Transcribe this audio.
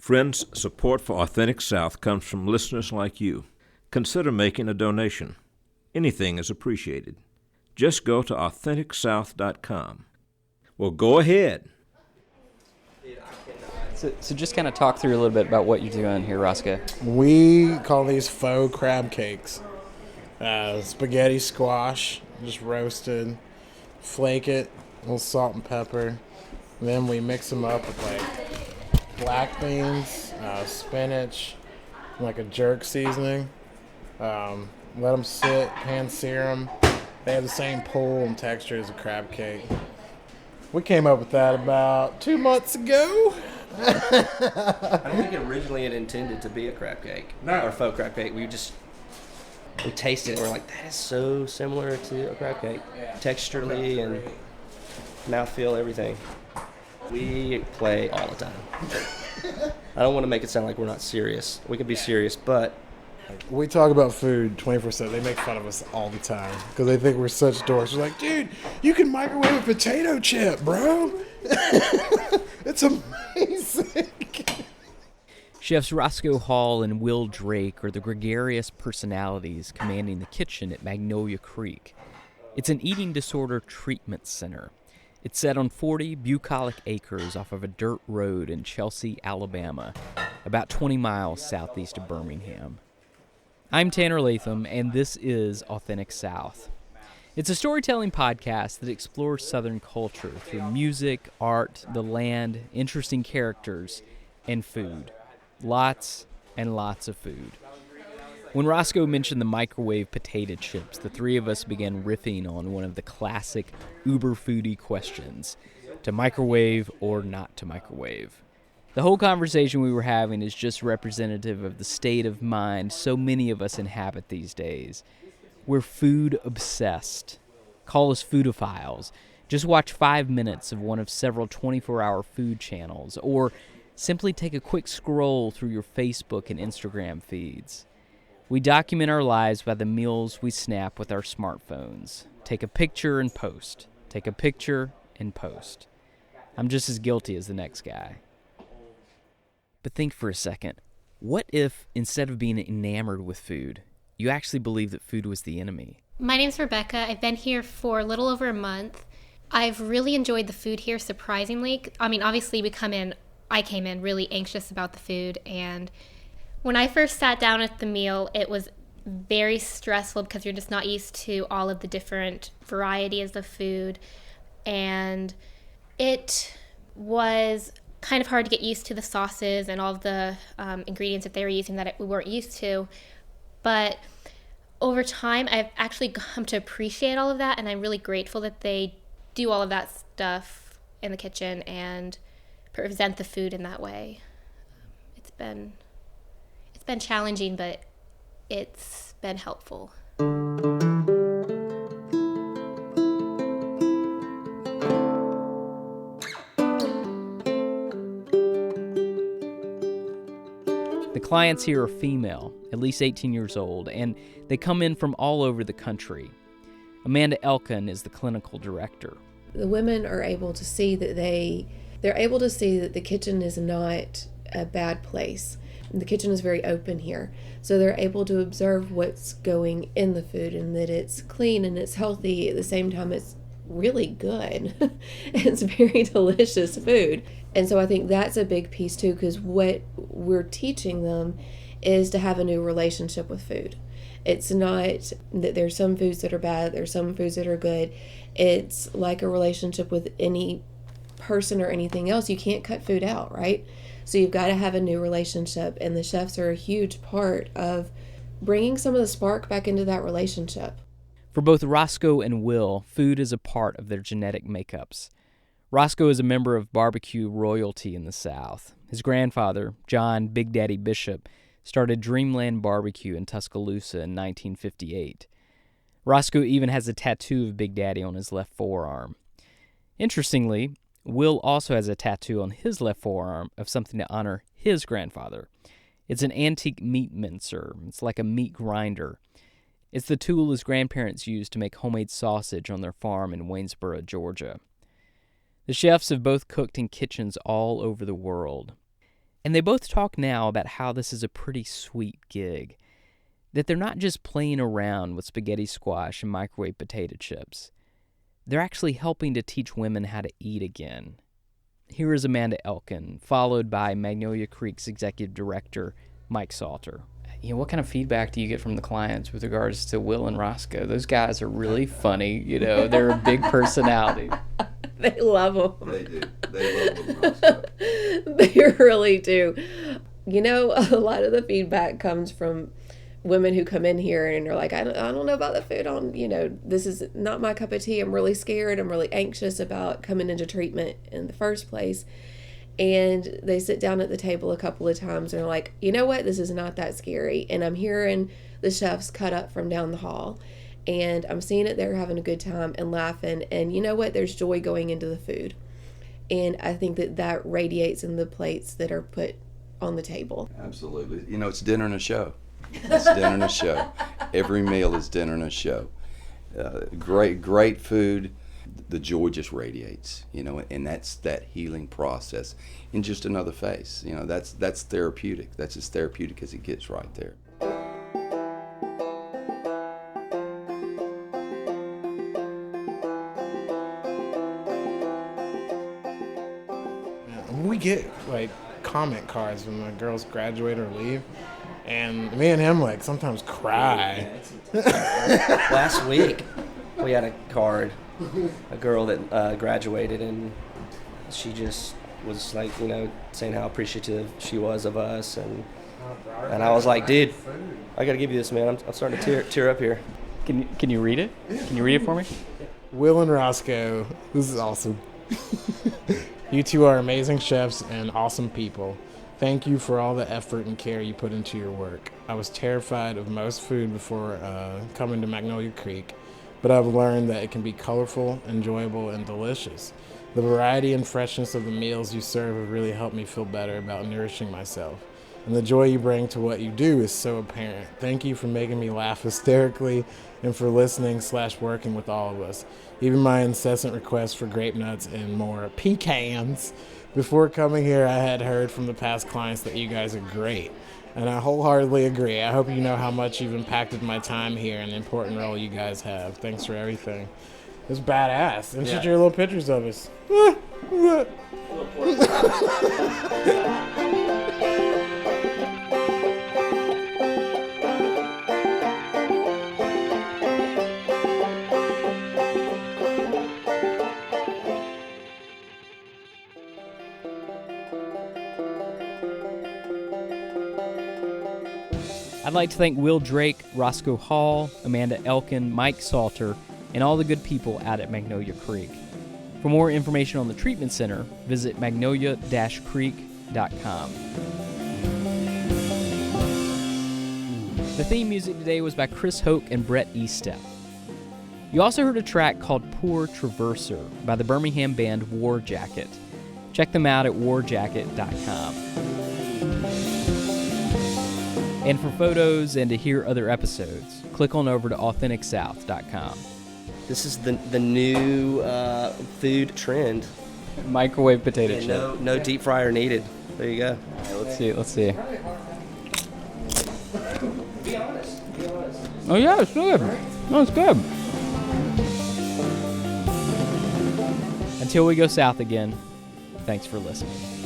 Friends, support for Authentic South comes from listeners like you. Consider making a donation. Anything is appreciated. Just go to AuthenticSouth.com. Well, go ahead. So just kind of talk through a little bit about what you're doing here, Roscoe. We call these faux crab cakes. Spaghetti squash, just roasted. Flake it, a little salt and pepper. Then we mix them up with like black beans, spinach, like a jerk seasoning. Let them sit, pan sear them. They have the same pull and texture as a crab cake. We came up with that about 2 months ago. I don't think originally it intended to be a crab cake. No. Or faux crab cake. We tasted it and we're like, that is so similar to a crab cake. Yeah. Texturally and mouthfeel, everything. We play all the time. I don't want to make it sound like we're not serious. We can be serious, but We talk about food 24/7. They make fun of us all the time because they think we're such dorks. They're like, dude, you can microwave a potato chip, bro. It's amazing. Chefs Roscoe Hall and Will Drake are the gregarious personalities commanding the kitchen at Magnolia Creek. It's an eating disorder treatment center. It's set on 40 bucolic acres off of a dirt road in Chelsea, Alabama, about 20 miles southeast of Birmingham. I'm Tanner Latham, and this is Authentic South. It's a storytelling podcast that explores Southern culture through music, art, the land, interesting characters, and food. Lots and lots of food. When Roscoe mentioned the microwave potato chips, the three of us began riffing on one of the classic uber foodie questions: to microwave or not to microwave. The whole conversation we were having is just representative of the state of mind so many of us inhabit these days. We're food obsessed. Call us foodophiles. Just watch 5 minutes of one of several 24-hour food channels, or simply take a quick scroll through your Facebook and Instagram feeds. We document our lives by the meals we snap with our smartphones. Take a picture and post. Take a picture and post. I'm just as guilty as the next guy. But think for a second. What if, instead of being enamored with food, you actually believed that food was the enemy? My name's Rebecca. I've been here for a little over a month. I've really enjoyed the food here, surprisingly. I mean, obviously I came in really anxious about the food, and when I first sat down at the meal, it was very stressful because you're just not used to all of the different varieties of food, and it was kind of hard to get used to the sauces and all of the ingredients that they were using that we weren't used to. But over time, I've actually come to appreciate all of that, and I'm really grateful that they do all of that stuff in the kitchen and present the food in that way. It's been challenging, but it's been helpful. The clients here are female, at least 18 years old, and they come in from all over the country. Amanda Elkin is the clinical director. The women are able to see that they're able to see that the kitchen is not a bad place. The kitchen is very open here, so they're able to observe what's going in the food and that it's clean and it's healthy. At the same time, it's really good. It's very delicious food. And so I think that's a big piece too, because what we're teaching them is to have a new relationship with food. It's not that there's some foods that are bad, there's some foods that are good. It's like a relationship with any person or anything else. You can't cut food out, right? So you've got to have a new relationship, and the chefs are a huge part of bringing some of the spark back into that relationship. For both Roscoe and Will, food is a part of their genetic makeups. Roscoe is a member of barbecue royalty in the South. His grandfather, John Big Daddy Bishop, started Dreamland Barbecue in Tuscaloosa in 1958. Roscoe even has a tattoo of Big Daddy on his left forearm. Interestingly, Will also has a tattoo on his left forearm of something to honor his grandfather. It's an antique meat mincer. It's like a meat grinder. It's the tool his grandparents used to make homemade sausage on their farm in Waynesboro, Georgia. The chefs have both cooked in kitchens all over the world. And they both talk now about how this is a pretty sweet gig, that they're not just playing around with spaghetti squash and microwave potato chips. They're actually helping to teach women how to eat again. Here is Amanda Elkin, followed by Magnolia Creek's executive director, Mike Salter. What kind of feedback do you get from the clients with regards to Will and Roscoe? Those guys are really funny, they're a big personality. They love them. They do. They love them, Roscoe. They really do. A lot of the feedback comes from women who come in here and are like, I don't know about the food this is not my cup of tea. I'm really scared. I'm really anxious about coming into treatment in the first place. And they sit down at the table a couple of times and are like, you know what? This is not that scary. And I'm hearing the chefs cut up from down the hall. And I'm seeing it. They're having a good time and laughing. And you know what? There's joy going into the food. And I think that radiates in the plates that are put on the table. Absolutely. It's dinner and a show. It's dinner and a show. Every meal is dinner and a show. Great food. The joy just radiates, and that's that healing process in just another face. That's therapeutic. That's as therapeutic as it gets right there. We get comment cards when the girls graduate or leave, and me and him sometimes cry. Last week we had a card, a girl that graduated, and she just was saying how appreciative she was of us, and I was like, dude, I gotta give you this, man. I'm starting to tear up here. Can you read it? Can you read it for me? Will and Roscoe, this is awesome. You two are amazing chefs and awesome people. Thank you for all the effort and care you put into your work. I was terrified of most food before coming to Magnolia Creek, but I've learned that it can be colorful, enjoyable, and delicious. The variety and freshness of the meals you serve have really helped me feel better about nourishing myself. And the joy you bring to what you do is so apparent. Thank you for making me laugh hysterically and for listening/working with all of us. Even my incessant requests for grape nuts and more pecans. Before coming here, I had heard from the past clients that you guys are great. And I wholeheartedly agree. I hope you know how much you've impacted my time here and the important role you guys have. Thanks for everything. It's badass. And shoot your little pictures of us. I'd like to thank Will Drake, Roscoe Hall, Amanda Elkin, Mike Salter, and all the good people out at Magnolia Creek. For more information on the treatment center, visit magnolia-creek.com. The theme music today was by Chris Hoke and Brett Eastep. You also heard a track called Poor Traverser by the Birmingham band War Jacket. Check them out at warjacket.com. And for photos and to hear other episodes, click on over to AuthenticSouth.com. This is the new food trend. Microwave potato chip. No deep fryer needed. There you go. Let's see. Be honest. Oh yeah, it's good. No, it's good. Until we go south again, thanks for listening.